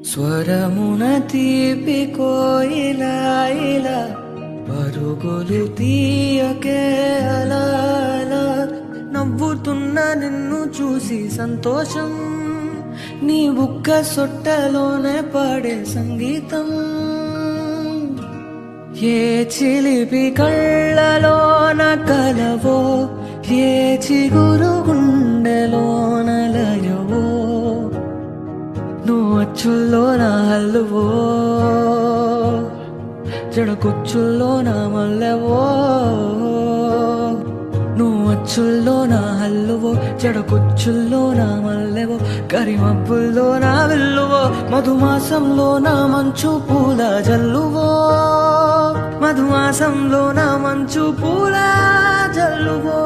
స్వరమున తీపి కోయిలా ఇలా పరుగులు తీయకే అలా అలా నవ్వుతున్న నిన్ను చూసి సంతోషం నీ బుగ్గ సొట్టలోనే పాడే సంగీతం ఏ చిలిపి కళ్ళలోన కలవో ఏ చిగురు గుండెలోన లయవో నువ్వు అచ్చుల్లో నా హల్లువో జడకొచ్చుల్లో నా మల్లెవో నువ్వు అచ్చుల్లో నా హల్లువో జడకొచ్చుల్లో నా మల్లెవో కరిమబ్బుల్లో నా విల్లువో మధుమాసంలో నా మంచు పూల జల్లువో మధుమాసంలో నా మంచు పూల జల్లువో